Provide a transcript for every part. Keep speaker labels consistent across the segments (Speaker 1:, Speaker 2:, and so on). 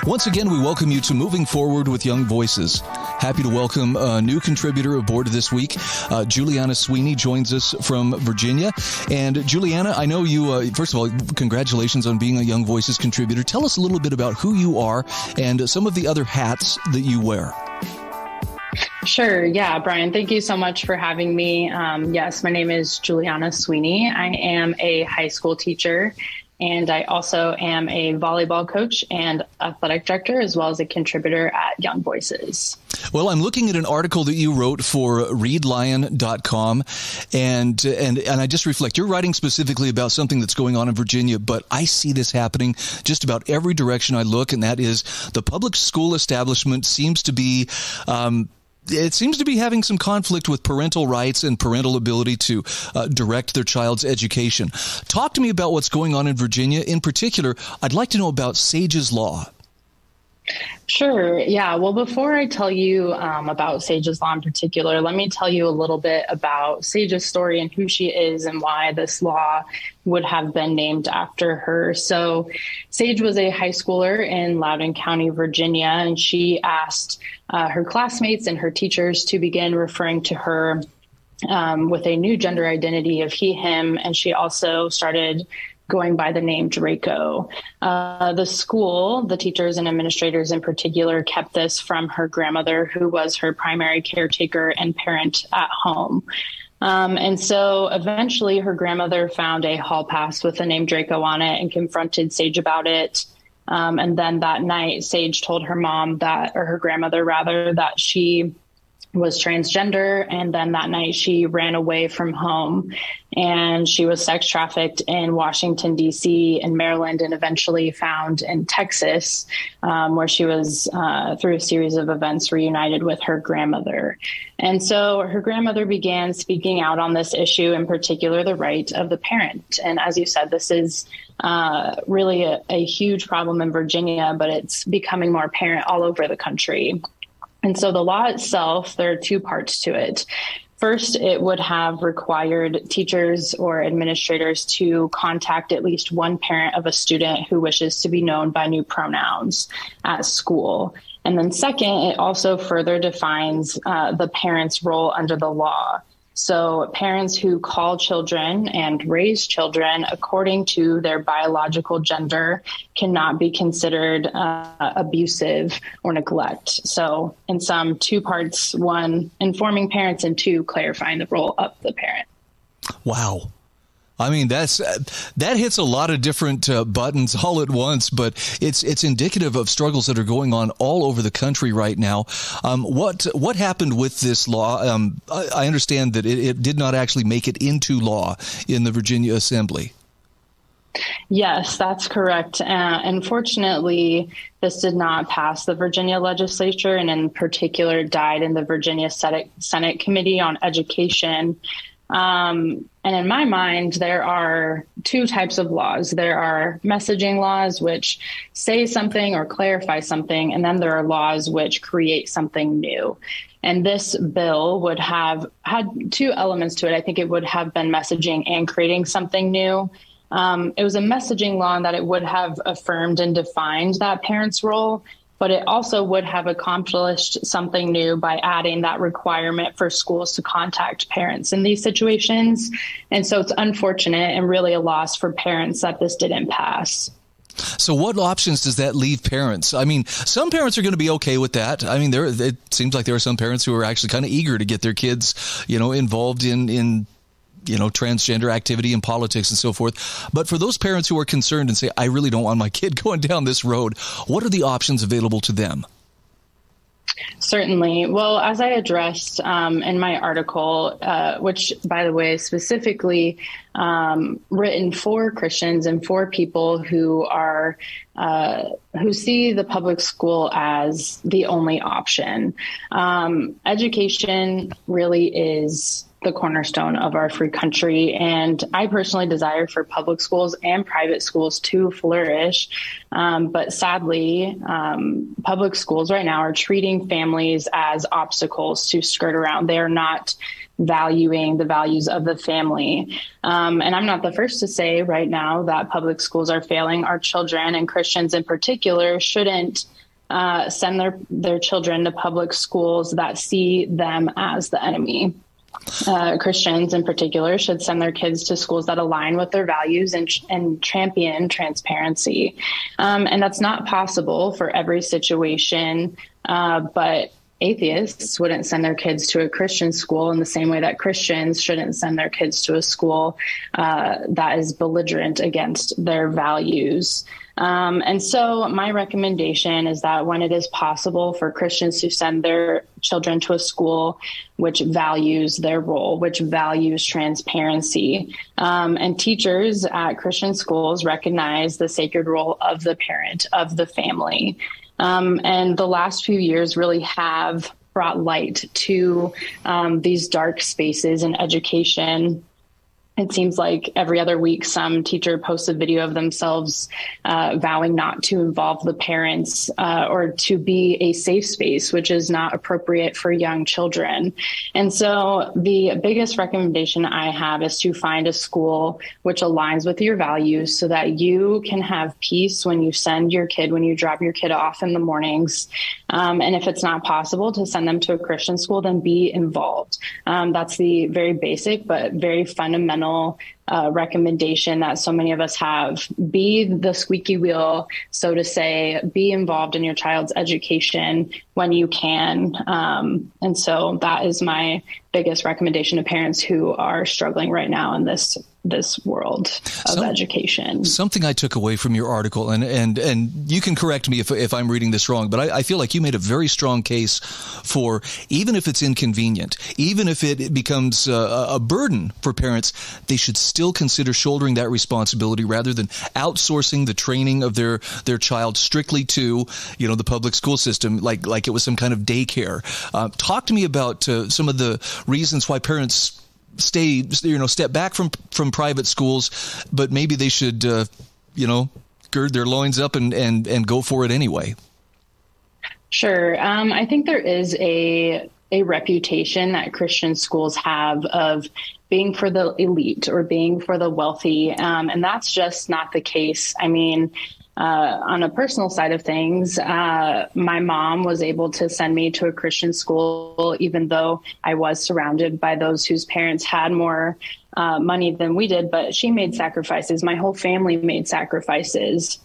Speaker 1: Once again, we welcome you to Moving Forward with Young Voices. Happy to welcome a new contributor aboard this week. Juliana Sweeny joins us from Virginia. And Juliana, I know you, first of all, congratulations on being a Young Voices contributor. Tell us a little bit about who you are and some of the other hats that you wear.
Speaker 2: Sure. Yeah, Brian, thank you so much for having me. Yes, my name is Juliana Sweeny. I am a high school teacher, and I also am a volleyball coach and athletic director, as well as a contributor at Young Voices.
Speaker 1: Well, I'm looking at an article that you wrote for readlion.com, and I just reflect, you're writing specifically about something that's going on in Virginia, but I see this happening just about every direction I look, and that is the public school establishment seems to be having some conflict with parental rights and parental ability to direct their child's education. Talk to me about what's going on in Virginia. In particular, I'd like to know about Sage's Law.
Speaker 2: Sure. Yeah. Well, before I tell you about Sage's Law in particular, let me tell you a little bit about Sage's story and who she is and why this law would have been named after her. So Sage was a high schooler in Loudoun County, Virginia, and she asked her classmates and her teachers to begin referring to her with a new gender identity of he, him, and she also started going by the name Draco. The school, the teachers and administrators in particular, kept this from her grandmother, who was her primary caretaker and parent at home. And so eventually her grandmother found a hall pass with the name Draco on it and confronted Sage about it. And then that night, Sage told her mom or her grandmother rather, that she was transgender. And then that night she ran away from home and she was sex trafficked in Washington, D.C. and Maryland, and eventually found in Texas, where she was, through a series of events, reunited with her grandmother. And so her grandmother began speaking out on this issue, in particular, the right of the parent. And as you said, this is really a huge problem in Virginia, but it's becoming more apparent all over the country. And so the law itself, there are two parts to it. First, it would have required teachers or administrators to contact at least one parent of a student who wishes to be known by new pronouns at school. And then second, it also further defines the parent's role under the law. So parents who call children and raise children according to their biological gender cannot be considered abusive or neglect. So in sum, two parts: one, informing parents, and two, clarifying the role of the parent.
Speaker 1: Wow. I mean, that hits a lot of different buttons all at once, but it's indicative of struggles that are going on all over the country right now. What happened with this law? I understand that it did not actually make it into law in the Virginia Assembly.
Speaker 2: Yes, that's correct. Unfortunately, this did not pass the Virginia legislature, and in particular died in the Virginia Senate Committee on Education. And in my mind, there are two types of laws. There are messaging laws, which say something or clarify something, and then there are laws which create something new. And this bill would have had two elements to it. I think it would have been messaging and creating something new. It was a messaging law in that it would have affirmed and defined that parent's role, but it also would have accomplished something new by adding that requirement for schools to contact parents in these situations. And so it's unfortunate and really a loss for parents that this didn't pass.
Speaker 1: So what options does that leave parents? I mean, some parents are going to be okay with that. I mean, it seems like there are some parents who are actually kind of eager to get their kids, involved in transgender activity and politics and so forth. But for those parents who are concerned and say, I really don't want my kid going down this road, what are the options available to them?
Speaker 2: Certainly. Well, as I addressed in my article, which, by the way, specifically written for Christians and for people who are who see the public school as the only option, education really is the cornerstone of our free country. And I personally desire for public schools and private schools to flourish. But sadly, public schools right now are treating families as obstacles to skirt around. They are not valuing the values of the family. And I'm not the first to say right now that public schools are failing our children, and Christians in particular shouldn't send their children to public schools that see them as the enemy. Christians in particular should send their kids to schools that align with their values and champion transparency. And that's not possible for every situation, but atheists wouldn't send their kids to a Christian school in the same way that Christians shouldn't send their kids to a school that is belligerent against their values. And so my recommendation is that when it is possible for Christians to send their children to a school which values their role, which values transparency, and teachers at Christian schools recognize the sacred role of the parent, of the family. And the last few years really have brought light to these dark spaces in education. It seems like every other week, some teacher posts a video of themselves vowing not to involve the parents or to be a safe space, which is not appropriate for young children. And so the biggest recommendation I have is to find a school which aligns with your values so that you can have peace when you when you drop your kid off in the mornings. And if it's not possible to send them to a Christian school, then be involved. That's the very basic but very fundamental recommendation that so many of us have. Be the squeaky wheel, so to say. Be involved in your child's education when you can. And so that is my biggest recommendation to parents who are struggling right now in this world of education.
Speaker 1: Something I took away from your article, and you can correct me if I'm reading this wrong, but I feel like you made a very strong case for, even if it's inconvenient, even if it becomes a burden for parents, they should still consider shouldering that responsibility rather than outsourcing the training of their child strictly to, the public school system, like it was some kind of daycare. Talk to me about some of the reasons why parents step back from private schools, but maybe they should, gird their loins up and go for it anyway.
Speaker 2: Sure. I think there is a reputation that Christian schools have of being for the elite or being for the wealthy. And that's just not the case. I mean, on a personal side of things, my mom was able to send me to a Christian school, even though I was surrounded by those whose parents had more money than we did. But she made sacrifices. My whole family made sacrifices.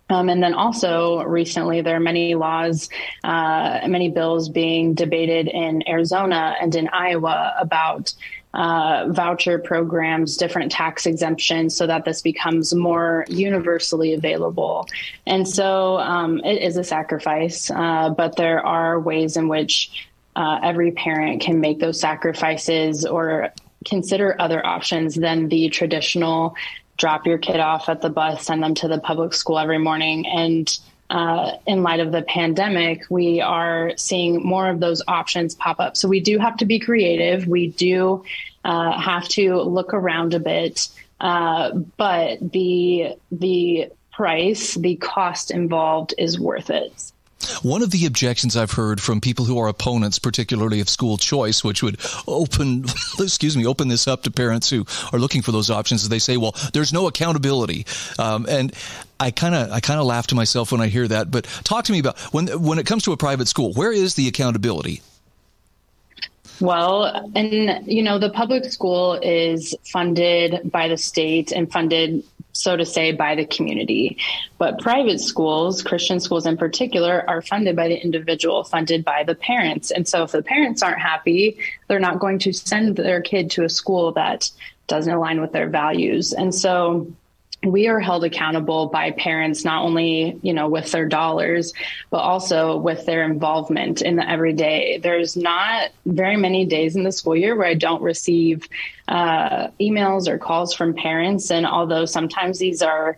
Speaker 2: And then also recently, there are many laws, many bills being debated in Arizona and in Iowa about voucher programs, different tax exemptions, so that this becomes more universally available. And so it is a sacrifice, but there are ways in which every parent can make those sacrifices or consider other options than the traditional drop your kid off at the bus, send them to the public school every morning. And in light of the pandemic, we are seeing more of those options pop up. So we do have to be creative. We do have to look around a bit. But the price, the cost involved is worth it.
Speaker 1: One of the objections I've heard from people who are opponents, particularly of school choice, which would open this up to parents who are looking for those options, is they say, well, there's no accountability. And I kind of laugh to myself when I hear that. But talk to me about when it comes to a private school, where is the accountability?
Speaker 2: Well, and, the public school is funded by the state and funded, so to say, by the community. But private schools, Christian schools in particular, are funded by the individual, funded by the parents. And so if the parents aren't happy, they're not going to send their kid to a school that doesn't align with their values. And so we are held accountable by parents, not only, with their dollars, but also with their involvement in the everyday. There's not very many days in the school year where I don't receive emails or calls from parents. And although sometimes these are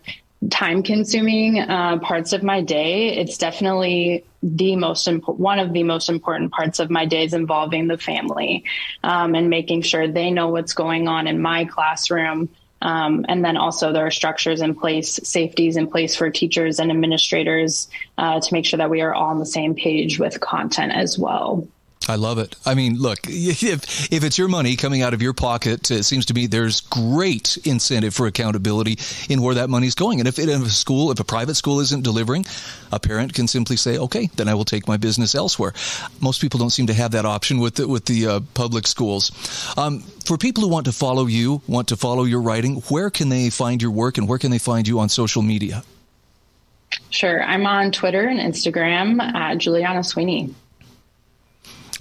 Speaker 2: time-consuming parts of my day, it's definitely one of the most important parts of my days involving the family, and making sure they know what's going on in my classroom. And then also there are structures in place, safeties in place for teachers and administrators to make sure that we are all on the same page with content as well.
Speaker 1: I love it. I mean, look, if it's your money coming out of your pocket, it seems to me there's great incentive for accountability in where that money's going. And if a private school isn't delivering, a parent can simply say, okay, then I will take my business elsewhere. Most people don't seem to have that option with the public schools. For people who want to follow you, want to follow your writing, where can they find your work and where can they find you on social media?
Speaker 2: Sure. I'm on Twitter and Instagram at Juliana Sweeny.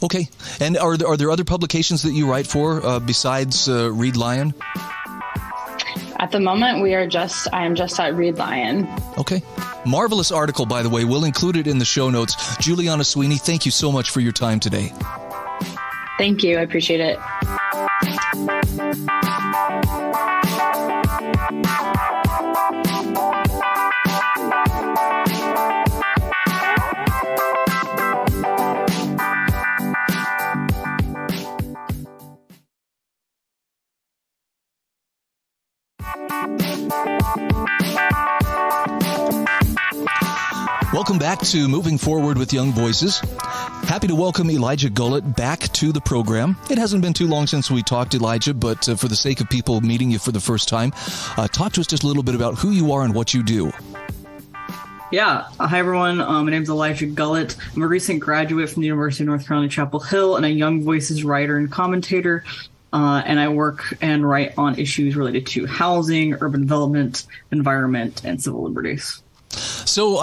Speaker 1: Okay. And are there other publications that you write for besides Read Lion?
Speaker 2: At the moment, I am just at Read Lion.
Speaker 1: Okay. Marvelous article, by the way. We'll include it in the show notes. Juliana Sweeny, thank you so much for your time today.
Speaker 2: Thank you. I appreciate it.
Speaker 1: Welcome back to Moving Forward with Young Voices. Happy to welcome Elijah Gullett back to the program. It hasn't been too long since we talked, Elijah, but for the sake of people meeting you for the first time, talk to us just a little bit about who you are and what you do.
Speaker 3: Yeah. Hi, everyone. My name is Elijah Gullett. I'm a recent graduate from the University of North Carolina, Chapel Hill, and a Young Voices writer and commentator. And I work and write on issues related to housing, urban development, environment, and civil liberties.
Speaker 1: So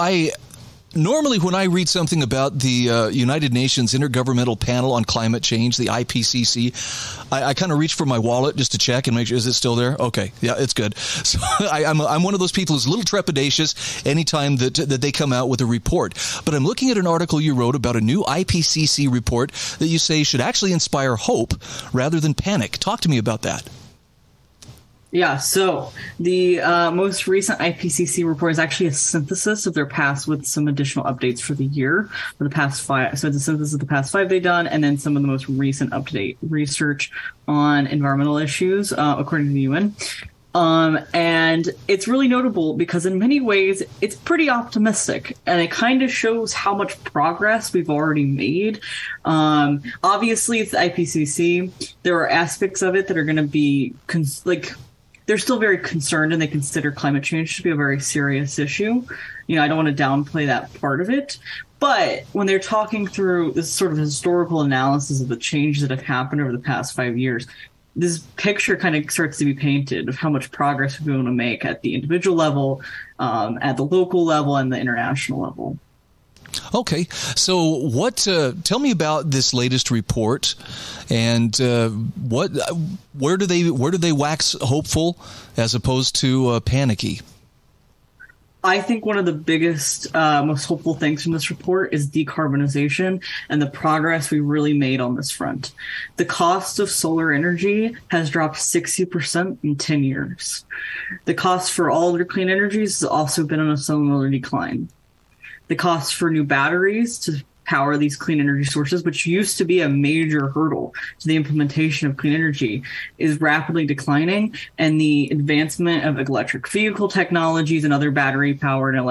Speaker 1: normally when I read something about the United Nations Intergovernmental Panel on Climate Change, the IPCC, I kind of reach for my wallet just to check and make sure, is it still there? Okay, yeah, it's good. So I'm one of those people who's a little trepidatious anytime that they come out with a report. But I'm looking at an article you wrote about a new IPCC report that you say should actually inspire hope rather than panic. Talk to me about that.
Speaker 3: Yeah, so the most recent IPCC report is actually a synthesis of their past with some additional updates for the year, for the past 5. So it's a synthesis of the past 5 they've done, and then some of the most recent up-to-date research on environmental issues, according to the UN. And it's really notable because in many ways, it's pretty optimistic, and it kind of shows how much progress we've already made. Obviously, it's the IPCC. There are aspects of it that are going to be they're still very concerned, and they consider climate change to be a very serious issue. You know, I don't want to downplay that part of it. But when they're talking through this sort of historical analysis of the changes that have happened over the past 5 years, this picture kind of starts to be painted of how much progress we've been able to make at the individual level, at the local level, and the international level.
Speaker 1: Okay, so tell me about this latest report, and where do they wax hopeful as opposed to panicky?
Speaker 3: I think one of the biggest, most hopeful things from this report is decarbonization and the progress we really made on this front. The cost of solar energy has dropped 60% in 10 years. The cost for all other clean energies has also been on a similar decline. The cost for new batteries to power these clean energy sources, which used to be a major hurdle to the implementation of clean energy, is rapidly declining, and the advancement of electric vehicle technologies and other battery-powered and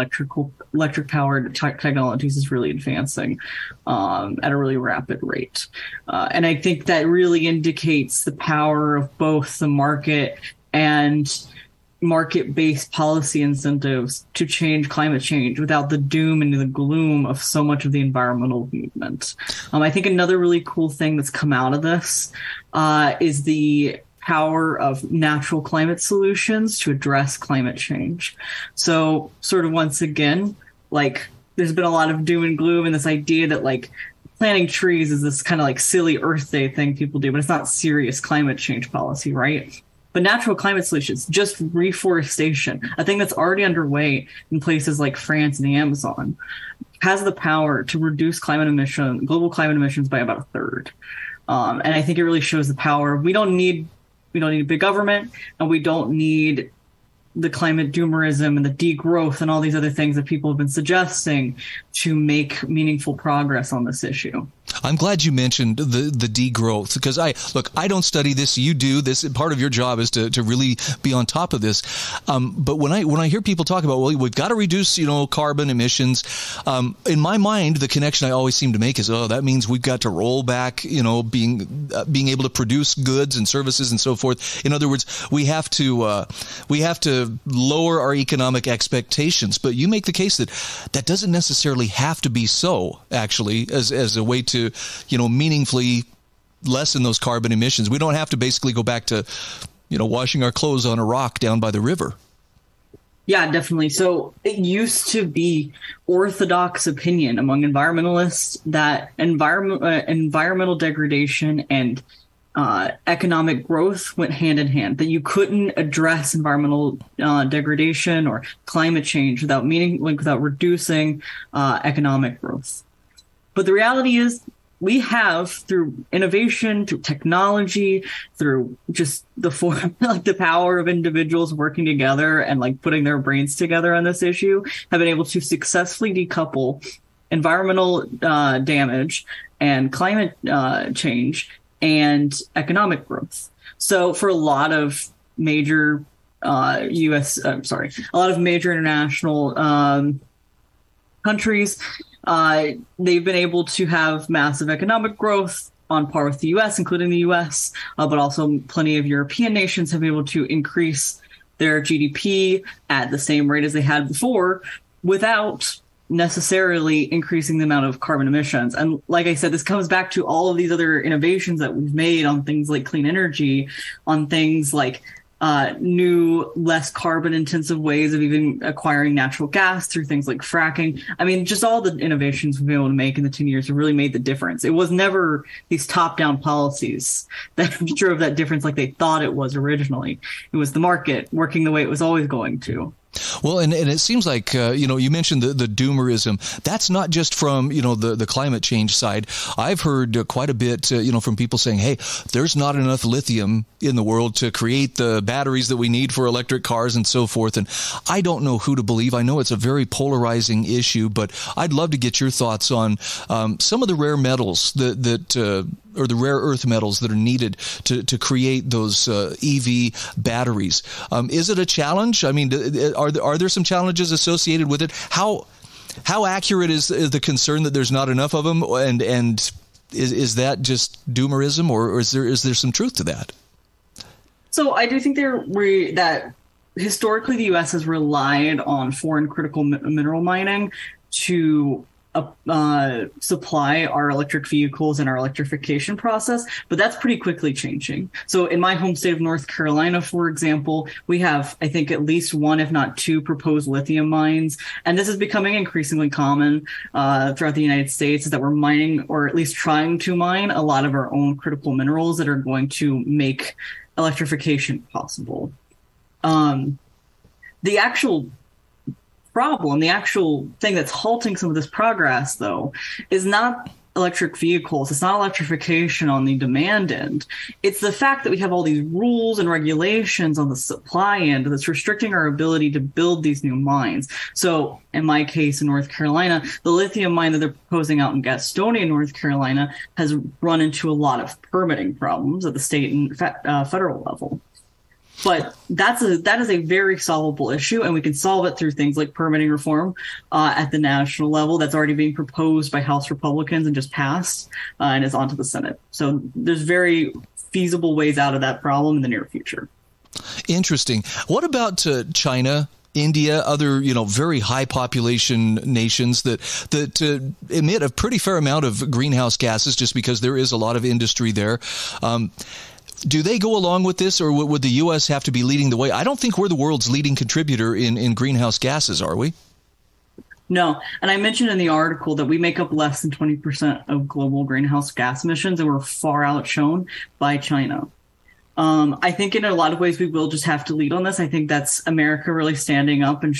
Speaker 3: electric-powered technologies is really advancing at a really rapid rate. And I think that really indicates the power of both the market and market-based policy incentives to change climate change without the doom and the gloom of so much of the environmental movement. I think another really cool thing that's come out of this is the power of natural climate solutions to address climate change. So sort of once again, there's been a lot of doom and gloom and this idea that planting trees is this kind of silly Earth Day thing people do, but it's not serious climate change policy, right? But natural climate solutions, just reforestation, a thing that's already underway in places like France and the Amazon, has the power to reduce global climate emissions by about a third. And I think it really shows the power. We don't need big government, and we don't need the climate doomerism and the degrowth and all these other things that people have been suggesting to make meaningful progress on this issue.
Speaker 1: I'm glad you mentioned the degrowth, because I don't study this. You do. This part of your job is to really be on top of this. But when I hear people talk about, well, we've got to reduce, carbon emissions, in my mind, the connection I always seem to make is, that means we've got to roll back, being able to produce goods and services and so forth. In other words, we have to lower our economic expectations. But you make the case that doesn't necessarily have to be so, actually, as a way to, meaningfully lessen those carbon emissions. We don't have to basically go back to, washing our clothes on a rock down by the river.
Speaker 3: Yeah, definitely. So it used to be orthodox opinion among environmentalists that environmental degradation and economic growth went hand in hand, that you couldn't address environmental degradation or climate change without reducing economic growth. But the reality is, we have, through innovation, through technology, through just the power of individuals working together and putting their brains together on this issue, have been able to successfully decouple environmental damage and climate change and economic growth. So for a lot of major major international countries, they've been able to have massive economic growth on par with the U.S., including the U.S., but also plenty of European nations have been able to increase their GDP at the same rate as they had before without necessarily increasing the amount of carbon emissions. And like I said, this comes back to all of these other innovations that we've made on things like clean energy, on things like new, less carbon-intensive ways of even acquiring natural gas through things like fracking. I mean, just all the innovations we've been able to make in the 10 years have really made the difference. It was never these top-down policies that drove that difference like they thought it was originally. It was the market working the way it was always going to.
Speaker 1: Well, and it seems like, you mentioned the doomerism. That's not just from, the climate change side. I've heard quite a bit, from people saying, hey, there's not enough lithium in the world to create the batteries that we need for electric cars and so forth. And I don't know who to believe. I know it's a very polarizing issue, but I'd love to get your thoughts on some of the rare metals or the rare earth metals that are needed to create those EV batteries. Is it a challenge? I mean, are there some challenges associated with it? How accurate is the concern that there's not enough of them? And is that just doomerism, or is there some truth to that?
Speaker 3: So I do think that historically the U.S. has relied on foreign critical mineral mining to supply our electric vehicles and our electrification process, but that's pretty quickly changing. So in my home state of North Carolina, for example, we have, I think, at least one, if not two, proposed lithium mines. And this is becoming increasingly common throughout the United States, is that we're mining, or at least trying to mine, a lot of our own critical minerals that are going to make electrification possible. The actual problem, the actual thing that's halting some of this progress, though, is not electric vehicles. It's not electrification on the demand end. It's the fact that we have all these rules and regulations on the supply end that's restricting our ability to build these new mines. So in my case, in North Carolina, the lithium mine that they're proposing out in Gastonia, North Carolina, has run into a lot of permitting problems at the state and federal level. But that is a very solvable issue, and we can solve it through things like permitting reform at the national level. That's already being proposed by House Republicans and just passed and is on to the Senate. So there's very feasible ways out of that problem in the near future. Interesting. What about China, India, other very high population nations that emit a pretty fair amount of greenhouse gases just because there is a lot of industry there? Do they go along with this, or would the U.S. have to be leading the way? I don't think we're the world's leading contributor in greenhouse gases, are we? No. And I mentioned in the article that we make up less than 20% of global greenhouse gas emissions, and we're far outshone by China. I think in a lot of ways we will just have to lead on this. I think that's America really standing up and,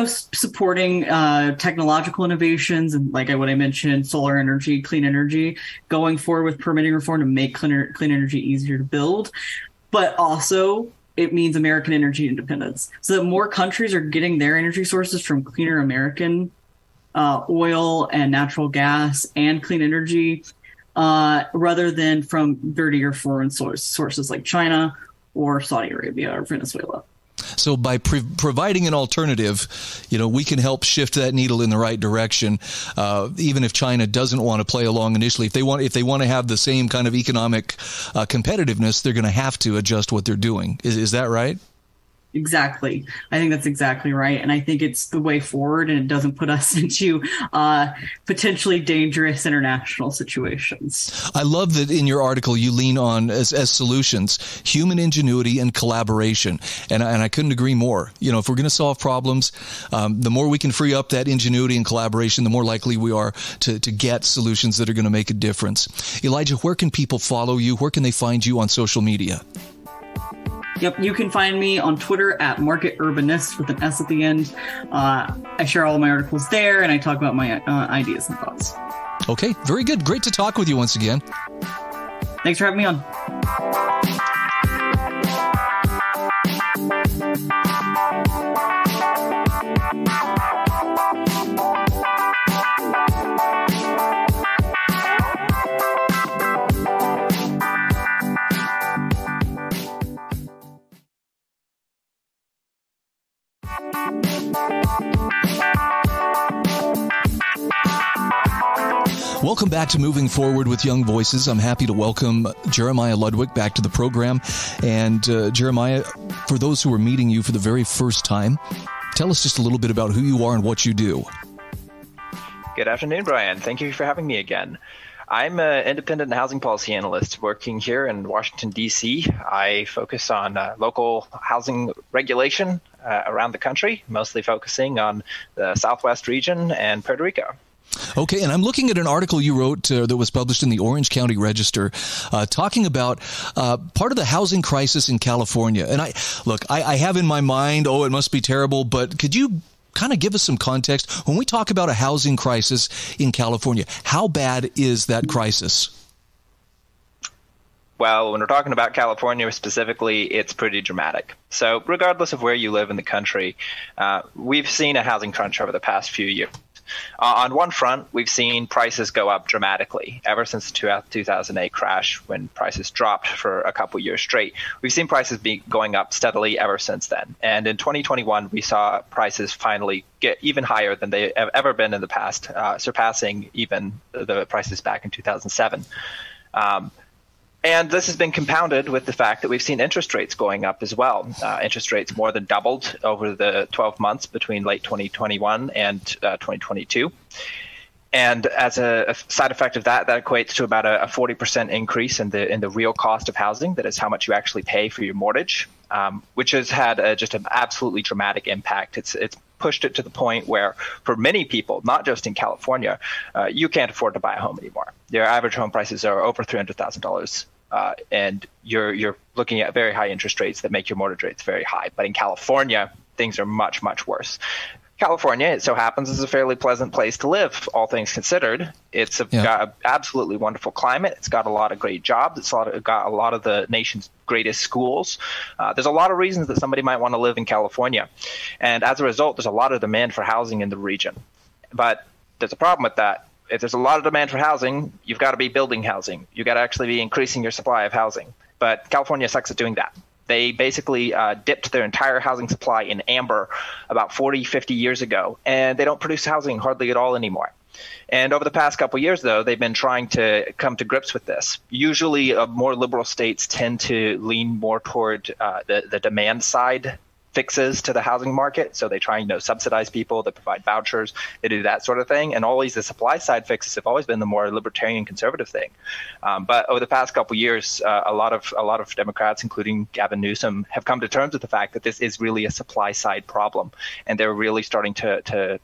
Speaker 3: supporting technological innovations and, like what I mentioned, solar energy, clean energy, going forward with permitting reform to make clean energy easier to build, but also it means American energy independence. So that more countries are getting their energy sources from cleaner American oil and natural gas and clean energy, rather than from dirtier foreign sources like China or Saudi Arabia or Venezuela.
Speaker 1: So by providing an alternative, we can help shift that needle in the right direction. Even if China doesn't want to play along initially, if they want to have the same kind of economic competitiveness, they're going to have to adjust what they're doing. Is that right?
Speaker 3: Exactly. I think that's exactly right. And I think it's the way forward, and it doesn't put us into potentially dangerous international situations. I
Speaker 1: love that in your article you lean on, as solutions, human ingenuity and collaboration. And I couldn't agree more. If we're going to solve problems, the more we can free up that ingenuity and collaboration, the more likely we are to get solutions that are going to make a difference. Elijah, where can people follow you? Where can they find you on social media?
Speaker 3: Yep, you can find me on Twitter at Market Urbanist with an S at the end. I share all my articles there, and I talk about my ideas and thoughts.
Speaker 1: Okay, very good. Great to talk with you once again.
Speaker 3: Thanks for having me on.
Speaker 1: Welcome back to Moving Forward with Young Voices. I'm happy to welcome Jeremiah Ludwig back to the program. And Jeremiah, for those who are meeting you for the very first time, tell us just a little bit about who you are and what you do.
Speaker 4: Good afternoon, Brian. Thank you for having me again. I'm an independent housing policy analyst working here in Washington, D.C. I focus on local housing regulation around the country, mostly focusing on the Southwest region and Puerto Rico.
Speaker 1: Okay, and I'm looking at an article you wrote that was published in the Orange County Register talking about part of the housing crisis in California. And I have in my mind, it must be terrible, but could you kind of give us some context? When we talk about a housing crisis in California, how bad is that crisis?
Speaker 4: Well, when we're talking about California specifically, it's pretty dramatic. So regardless of where you live in the country, we've seen a housing crunch over the past few years. On one front, we've seen prices go up dramatically ever since the 2008 crash, when prices dropped for a couple years straight. We've seen prices be going up steadily ever since then. And in 2021, we saw prices finally get even higher than they have ever been in the past, surpassing even the prices back in 2007. And this has been compounded with the fact that we've seen interest rates going up as well. Interest rates more than doubled over the 12 months between late 2021 and 2022. And as a side effect of that, that equates to about a 40% increase in the real cost of housing. That is how much you actually pay for your mortgage, which has had just an absolutely dramatic impact. It's pushed it to the point where, for many people, not just in California, you can't afford to buy a home anymore. Your average home prices are over $300,000. And you're looking at very high interest rates that make your mortgage rates very high. But in California, things are much, much worse. California, it so happens, is a fairly pleasant place to live, all things considered. It's got an absolutely wonderful climate. It's got a lot of great jobs. It's got a lot of the nation's greatest schools. There's a lot of reasons that somebody might want to live in California. And as a result, there's a lot of demand for housing in the region. But there's a problem with that. If there's a lot of demand for housing, you've got to be building housing. You've got to actually be increasing your supply of housing. But California sucks at doing that. They basically dipped their entire housing supply in amber about 40, 50 years ago, and they don't produce housing hardly at all anymore. And over the past couple of years, though, they've been trying to come to grips with this. Usually, more liberal states tend to lean more toward the demand side fixes to the housing market. So they try and subsidize people, they provide vouchers, they do that sort of thing. And always the supply side fixes have always been the more libertarian conservative thing. But over the past couple of years, a lot of Democrats, including Gavin Newsom, have come to terms with the fact that this is really a supply side problem. And they're really starting to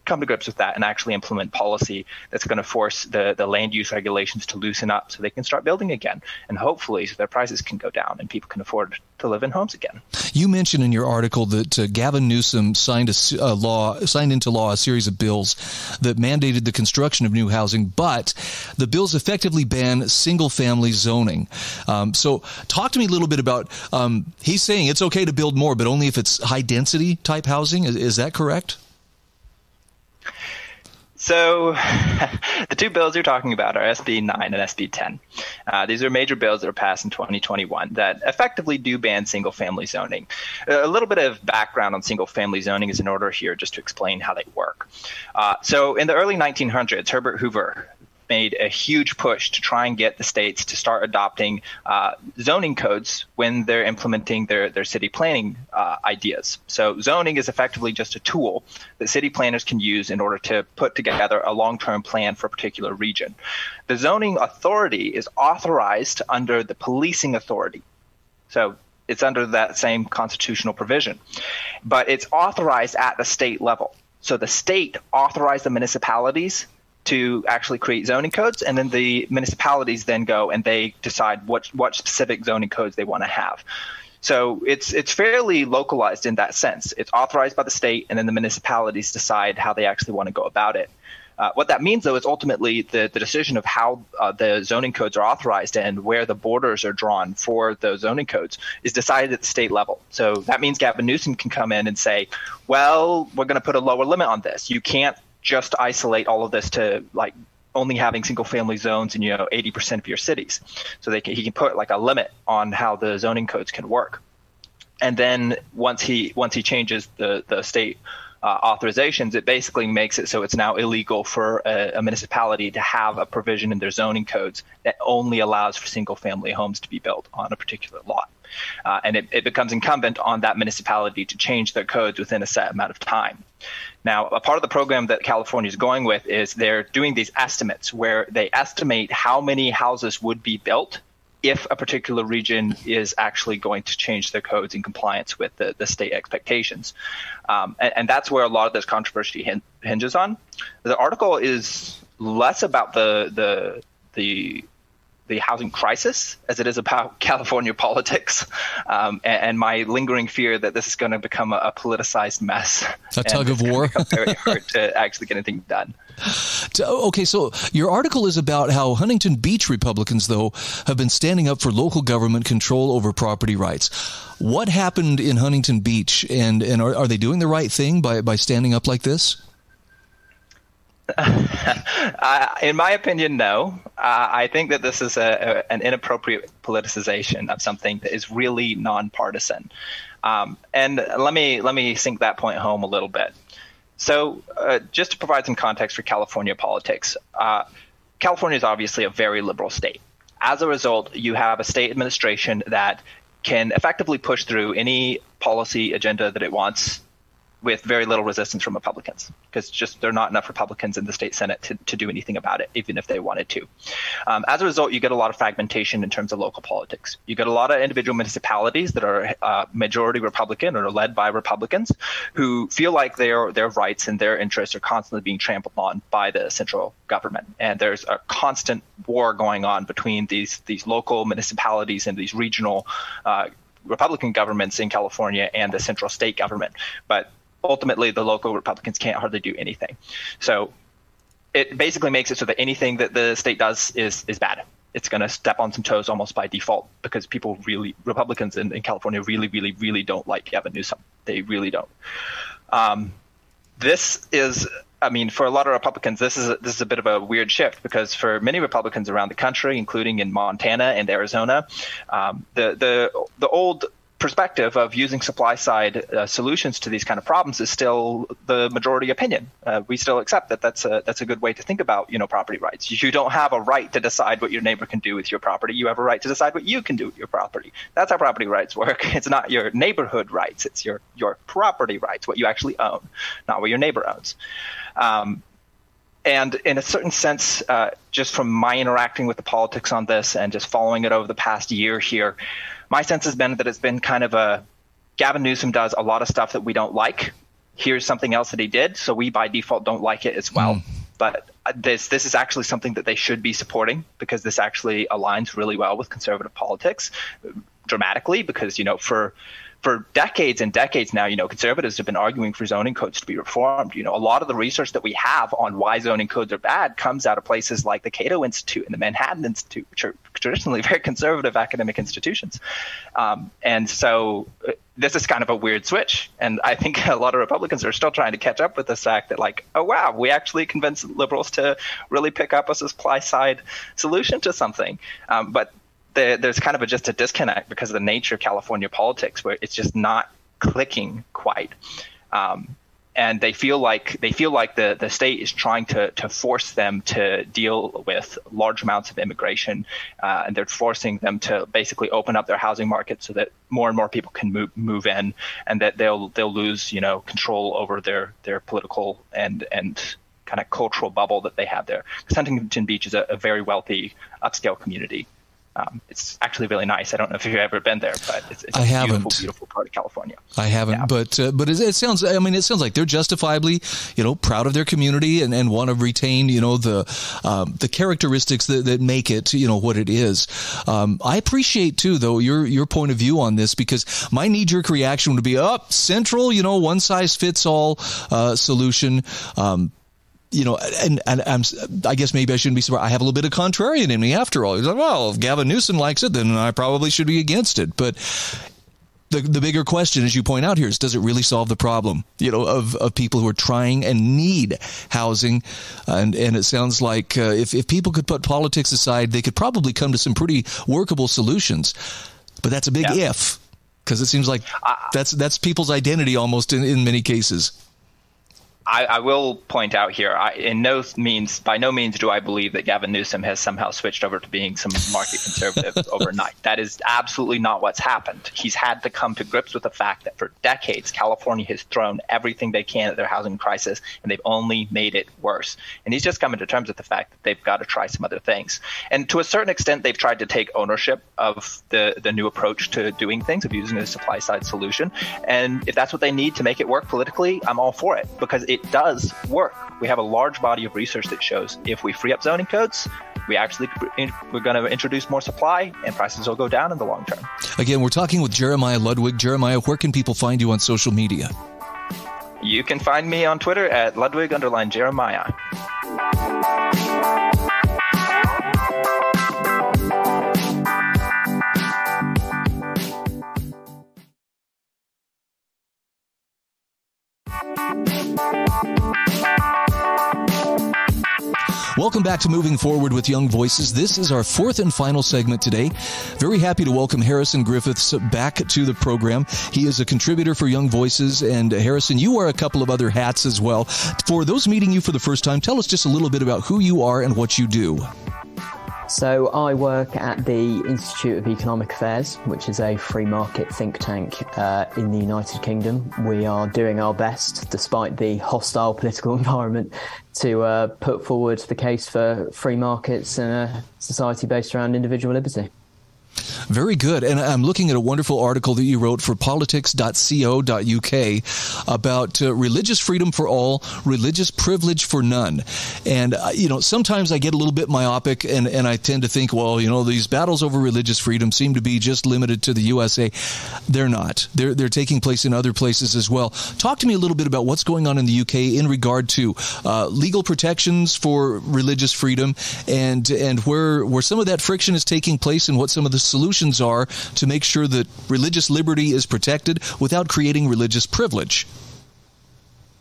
Speaker 4: come to grips with that and actually implement policy that's going to force the land use regulations to loosen up so they can start building again, and hopefully so their prices can go down and people can afford to live in homes again. You
Speaker 1: mentioned in your article that Gavin Newsom signed into law a series of bills that mandated the construction of new housing, but the bills effectively ban single-family zoning. So talk to me a little bit about, he's saying it's okay to build more, but only if it's high-density type housing. Is that correct?
Speaker 4: So the two bills you're talking about are SB 9 and SB 10. These are major bills that were passed in 2021 that effectively do ban single-family zoning. A little bit of background on single-family zoning is in order here just to explain how they work. So in the early 1900s, Herbert Hoover made a huge push to try and get the states to start adopting zoning codes when they're implementing their city planning ideas. So zoning is effectively just a tool that city planners can use in order to put together a long-term plan for a particular region. The zoning authority is authorized under the policing authority. So it's under that same constitutional provision, but it's authorized at the state level. So the state authorized the municipalities to actually create zoning codes, and then the municipalities then go and they decide what specific zoning codes they want to have. So it's fairly localized in that sense. It's authorized by the state, and then the municipalities decide how they actually want to go about it. What that means, though, is ultimately the decision of how the zoning codes are authorized and where the borders are drawn for those zoning codes is decided at the state level. So that means Gavin Newsom can come in and say, well, we're going to put a lower limit on this. You can't just isolate all of this to like only having single family zones in 80% of your cities. So he can put like a limit on how the zoning codes can work. And then once he changes the state authorizations, it basically makes it so it's now illegal for a municipality to have a provision in their zoning codes that only allows for single family homes to be built on a particular lot. And it becomes incumbent on that municipality to change their codes within a set amount of time. Now, a part of the program that California is going with is they're doing these estimates where they estimate how many houses would be built if a particular region is actually going to change their codes in compliance with the state expectations. And that's where a lot of this controversy hinges on. The article is less about the housing crisis as it is about California politics, and my lingering fear that this is going to become a politicized mess.
Speaker 1: A tug of war.
Speaker 4: It's very hard to actually get anything done.
Speaker 1: Okay, so your article is about how Huntington Beach Republicans, though, have been standing up for local government control over property rights. What happened in Huntington Beach, and are they doing the right thing by standing up like this?
Speaker 4: In my opinion, no. I think that this is an inappropriate politicization of something that is really nonpartisan. And let me sink that point home a little bit. So just to provide some context for California politics, California is obviously a very liberal state. As a result, you have a state administration that can effectively push through any policy agenda that it wants with very little resistance from Republicans, because just there are not enough Republicans in the state Senate to do anything about it, even if they wanted to. As a result, you get a lot of fragmentation in terms of local politics. You get a lot of individual municipalities that are majority Republican or are led by Republicans who feel like their rights and their interests are constantly being trampled on by the central government. And there's a constant war going on between these local municipalities and these regional Republican governments in California and the central state government. But ultimately, the local Republicans can't hardly do anything. So it basically makes it so that anything that the state does is bad. It's going to step on some toes almost by default because Republicans in California really don't like Gavin Newsom. They really don't. This is, for a lot of Republicans, this is a bit of a weird shift because for many Republicans around the country, including in Montana and Arizona, the old perspective of using supply-side solutions to these kind of problems is still the majority opinion. We still accept that that's a good way to think about property rights. You don't have a right to decide what your neighbor can do with your property. You have a right to decide what you can do with your property. That's how property rights work. It's not your neighborhood rights. It's your property rights, what you actually own, not what your neighbor owns. And in a certain sense, just from my interacting with the politics on this and just following it over the past year here, my sense has been that it's been kind of Gavin Newsom does a lot of stuff that we don't like, here's something else that he did, so we by default don't like it as well. But this is actually something that they should be supporting, because this actually aligns really well with conservative politics dramatically, because, for decades and decades now, conservatives have been arguing for zoning codes to be reformed. A lot of the research that we have on why zoning codes are bad comes out of places like the Cato Institute and the Manhattan Institute, which are traditionally very conservative academic institutions. And so this is kind of a weird switch. And I think a lot of Republicans are still trying to catch up with this fact that, like, oh, wow, we actually convinced liberals to really pick up a supply side solution to something. But there's kind of just a disconnect because of the nature of California politics, where it's just not clicking quite. And they feel like the state is trying to force them to deal with large amounts of immigration, and they're forcing them to basically open up their housing market so that more and more people can move in, and that they'll lose control over their political and kind of cultural bubble that they have there. Because Huntington Beach is a very wealthy upscale community. It's actually really nice. I don't know if you've ever been there, but it's a beautiful, beautiful part of California. I
Speaker 1: haven't, yeah. But it sounds. I mean, it sounds like they're justifiably, proud of their community and want to retain, the characteristics that make it, what it is. I appreciate too, though, your point of view on this, because my knee-jerk reaction would be, central, one size fits all solution. And I guess maybe I shouldn't be surprised. I have a little bit of contrarian in me after all. He's like, well, if Gavin Newsom likes it, then I probably should be against it. But the bigger question, as you point out here, is, does it really solve the problem, of people who are trying and need housing? And it sounds like if people could put politics aside, they could probably come to some pretty workable solutions. But that's a big if, because it seems like that's people's identity almost in many cases.
Speaker 4: I will point out here, by no means do I believe that Gavin Newsom has somehow switched over to being some market conservative overnight. That is absolutely not what's happened. He's had to come to grips with the fact that for decades, California has thrown everything they can at their housing crisis, and they've only made it worse. And he's just coming to terms with the fact that they've got to try some other things. And to a certain extent, they've tried to take ownership of the new approach to doing things, of using a supply side solution. And if that's what they need to make it work politically, I'm all for it, because it does work. We have a large body of research that shows if we free up zoning codes, we're going to introduce more supply, and prices will go down in the long term.
Speaker 1: Again, we're talking with Jeremiah Ludwig. Jeremiah, where can people find you on social media?
Speaker 4: You can find me on Twitter at Ludwig_Jeremiah.
Speaker 1: Welcome back to Moving Forward with Young Voices. This is our fourth and final segment today. Very happy to welcome Harrison Griffiths back to the program. He is a contributor for Young Voices, and Harrison, you wear a couple of other hats as well. For those meeting you for the first time, tell us just a little bit about who you are and what you do.
Speaker 5: So I work at the Institute of Economic Affairs, which is a free market think tank in the United Kingdom. We are doing our best, despite the hostile political environment, to put forward the case for free markets and a society based around individual liberty.
Speaker 1: Very good. And I'm looking at a wonderful article that you wrote for politics.co.uk about religious freedom for all, religious privilege for none. And, sometimes I get a little bit myopic and I tend to think, well, these battles over religious freedom seem to be just limited to the USA. They're not. They're taking place in other places as well. Talk to me a little bit about what's going on in the UK in regard to legal protections for religious freedom and where some of that friction is taking place and what some of the solutions are to make sure that religious liberty is protected without creating religious privilege.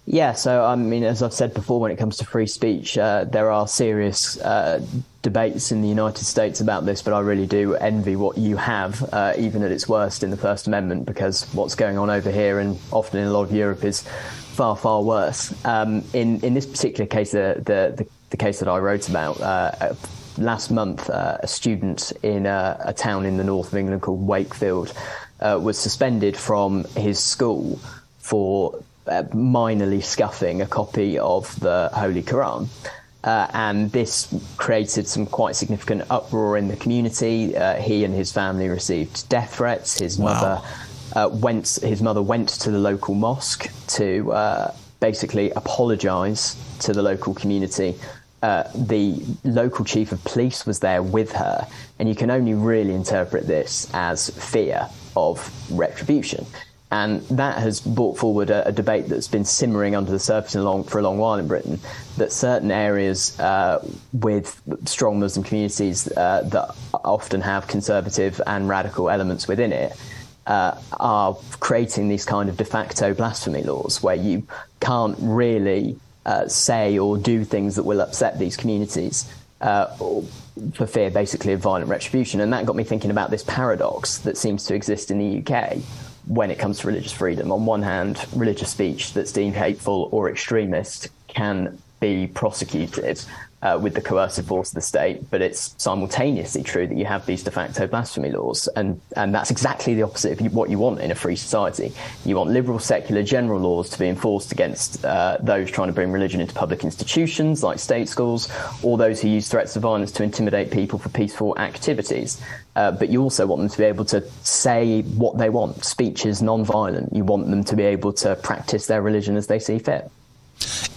Speaker 5: Yeah, so as I've said before, when it comes to free speech, there are serious debates in the United States about this, but I really do envy what you have, even at its worst, in the First Amendment, because what's going on over here and often in a lot of Europe is far, far worse. In this particular case, the case that I wrote about, last month, a student in a town in the north of England called Wakefield was suspended from his school for minorly scuffing a copy of the Holy Quran. And this created some quite significant uproar in the community. He and his family received death threats. His mother his mother went to the local mosque to basically apologise to the local community. The local chief of police was there with her, and you can only really interpret this as fear of retribution. And that has brought forward a debate that's been simmering under the surface for a long while in Britain, that certain areas with strong Muslim communities that often have conservative and radical elements within it are creating these kind of de facto blasphemy laws where you can't really say or do things that will upset these communities for fear, basically, of violent retribution. And that got me thinking about this paradox that seems to exist in the UK when it comes to religious freedom. On one hand, religious speech that's deemed hateful or extremist can be prosecuted with the coercive force of the state, but it's simultaneously true that you have these de facto blasphemy laws, and that's exactly the opposite of what you want in a free society. You want liberal, secular, general laws to be enforced against those trying to bring religion into public institutions like state schools, or those who use threats of violence to intimidate people for peaceful activities. But you also want them to be able to say what they want. Speech is non-violent. You want them to be able to practice their religion as they see fit.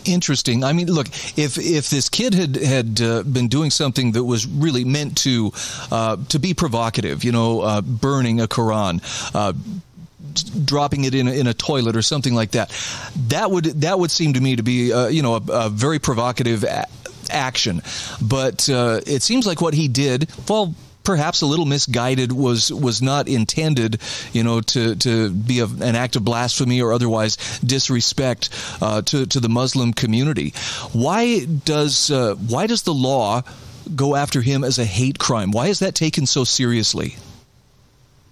Speaker 1: Interesting. I mean, look, if this kid had been doing something that was really meant to be provocative, burning a Quran, dropping it in a toilet or something like that, that would seem to me to be a very provocative action. But it seems like what he did, well, perhaps a little misguided, was not intended, to be an act of blasphemy or otherwise disrespect to the Muslim community. Why does the law go after him as a hate crime? Why is that taken so seriously?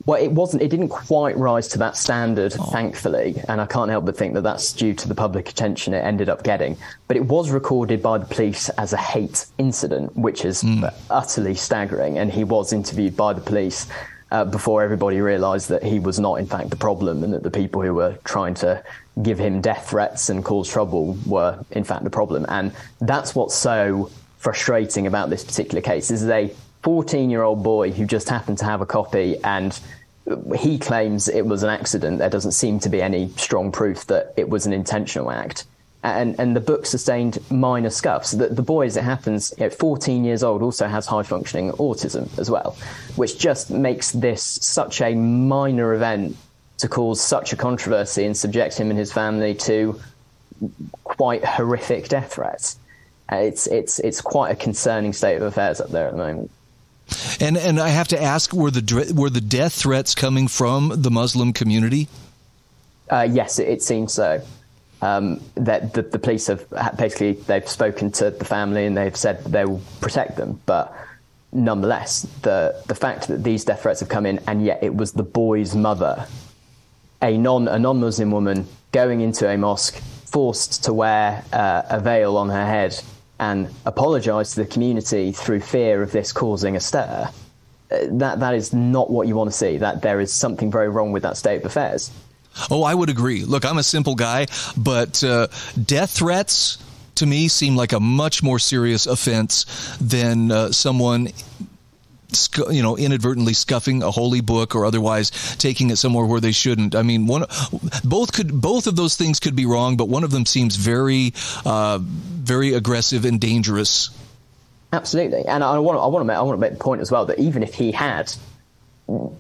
Speaker 5: Well, it didn't quite rise to that standard, thankfully, and I can't help but think that that's due to the public attention it ended up getting. But it was recorded by the police as a hate incident, which is utterly staggering, and he was interviewed by the police before everybody realised that he was not, in fact, the problem, and that the people who were trying to give him death threats and cause trouble were, in fact, the problem. And that's what's so frustrating about this particular case, is a 14-year-old boy who just happened to have a copy, and he claims it was an accident. There doesn't seem to be any strong proof that it was an intentional act. And the book sustained minor scuffs. The boy, as it happens, 14 years old, also has high-functioning autism as well, which just makes this such a minor event to cause such a controversy and subject him and his family to quite horrific death threats. It's quite a concerning state of affairs up there at the moment.
Speaker 1: And I have to ask, were the death threats coming from the Muslim community?
Speaker 5: Yes, it seems so. That the police they've spoken to the family and they've said they will protect them. But nonetheless, the fact that these death threats have come in, and yet it was the boy's mother, a non-Muslim woman, going into a mosque, forced to wear a veil on her head, and apologise to the community through fear of this causing a stir. That is not what you want to see. That there is something very wrong with that state of affairs.
Speaker 1: Oh, I would agree. Look, I'm a simple guy, but death threats to me seem like a much more serious offense than someone inadvertently scuffing a holy book or otherwise taking it somewhere where they shouldn't. I mean, both of those things could be wrong, but one of them seems very, very aggressive and dangerous.
Speaker 5: Absolutely, and I want to make the point as well that even if he had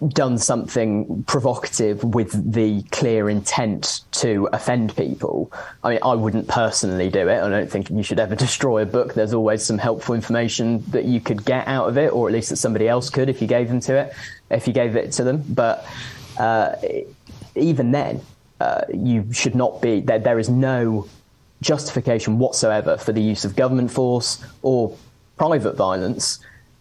Speaker 5: done something provocative with the clear intent to offend people, I mean, I wouldn't personally do it. I don't think you should ever destroy a book. There's always some helpful information that you could get out of it, or at least that somebody else could if you gave it to them. But even then, you should not be. There is no justification whatsoever for the use of government force or private violence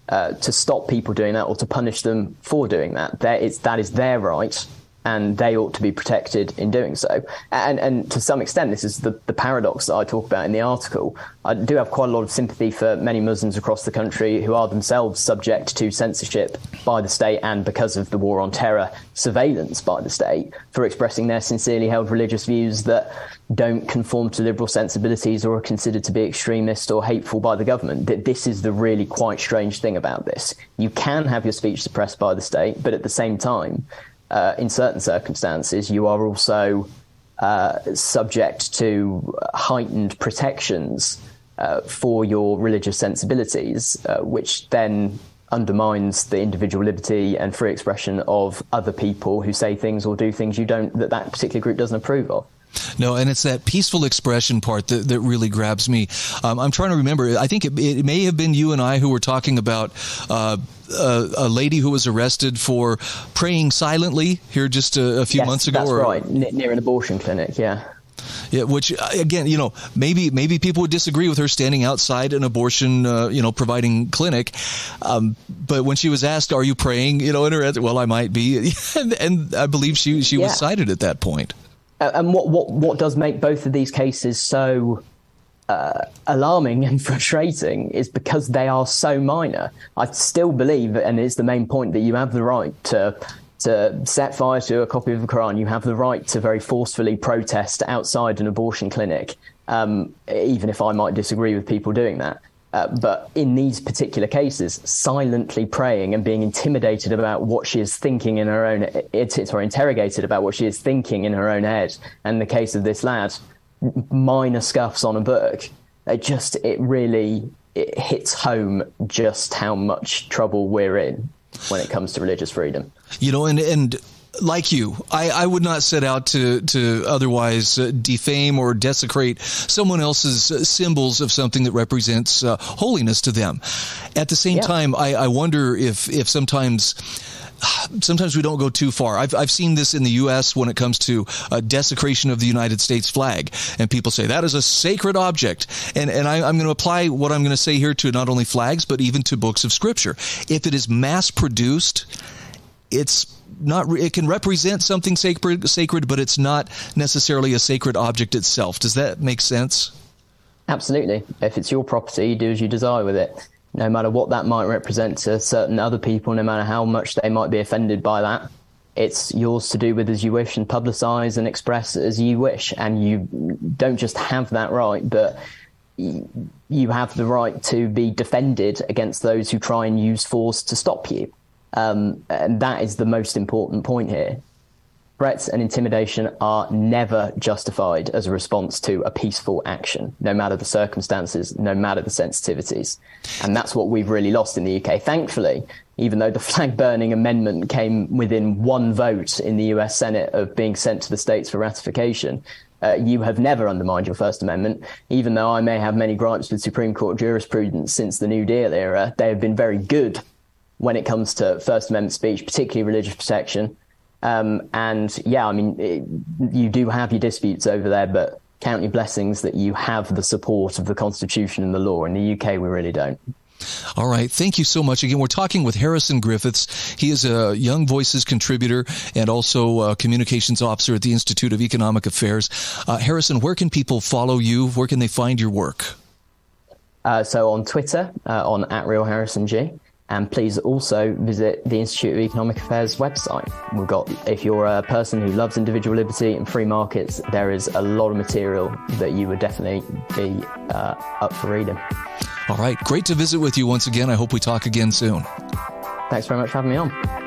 Speaker 5: to stop people doing that or to punish them for doing that. That is their right, and they ought to be protected in doing so. And to some extent, this is the paradox that I talk about in the article. I do have quite a lot of sympathy for many Muslims across the country who are themselves subject to censorship by the state, and because of the war on terror, surveillance by the state, for expressing their sincerely held religious views that don't conform to liberal sensibilities or are considered to be extremist or hateful by the government. This is the really quite strange thing about this. You can have your speech suppressed by the state, but at the same time, in certain circumstances, you are also subject to heightened protections for your religious sensibilities, which then undermines the individual liberty and free expression of other people who say things or do things that particular group doesn't approve of.
Speaker 1: No, and it's that peaceful expression part that really grabs me. I'm trying to remember. I think it may have been you and I who were talking about a lady who was arrested for praying silently here just a few months ago.
Speaker 5: That's right, near an abortion clinic, yeah.
Speaker 1: Yeah, which, again, maybe people would disagree with her standing outside an abortion, providing clinic. But when she was asked, are you praying, in her answer, well, I might be. and I believe she was cited at that point.
Speaker 5: And what does make both of these cases so alarming and frustrating is because they are so minor. I still believe, and it's the main point, that you have the right to set fire to a copy of the Quran. You have the right to very forcefully protest outside an abortion clinic, even if I might disagree with people doing that. But in these particular cases, silently praying and being intimidated about what she is thinking in her own, interrogated about what she is thinking in her own head. And in the case of this lad, minor scuffs on a book, it really hits home just how much trouble we're in when it comes to religious freedom.
Speaker 1: And like you, I would not set out to otherwise defame or desecrate someone else's symbols of something that represents holiness to them. At the same time, I wonder if sometimes we don't go too far. I've seen this in the U.S. when it comes to desecration of the United States flag, and people say that is a sacred object. And I'm going to apply what I'm going to say here to not only flags, but even to books of Scripture. If it is mass produced, it can represent something sacred, but it's not necessarily a sacred object itself. Does that make sense?
Speaker 5: Absolutely. If it's your property, you do as you desire with it. No matter what that might represent to certain other people, no matter how much they might be offended by that, it's yours to do with as you wish and publicise and express as you wish. And you don't just have that right, but you have the right to be defended against those who try and use force to stop you. And that is the most important point here. Threats and intimidation are never justified as a response to a peaceful action, no matter the circumstances, no matter the sensitivities. And that's what we've really lost in the UK. Thankfully, even though the flag burning amendment came within one vote in the US Senate of being sent to the states for ratification, you have never undermined your First Amendment. Even though I may have many gripes with Supreme Court jurisprudence since the New Deal era, they have been very good when it comes to First Amendment speech, particularly religious protection. You do have your disputes over there, but count your blessings that you have the support of the Constitution and the law. In the UK, we really don't.
Speaker 1: All right. Thank you so much. Again, we're talking with Harrison Griffiths. He is a Young Voices contributor and also a communications officer at the Institute of Economic Affairs. Harrison, where can people follow you? Where can they find your work?
Speaker 5: So on Twitter, on @RealHarrisonG. And please also visit the Institute of Economic Affairs website. If you're a person who loves individual liberty and free markets, there is a lot of material that you would definitely be up for reading.
Speaker 1: All right. Great to visit with you once again. I hope we talk again soon.
Speaker 5: Thanks very much for having me on.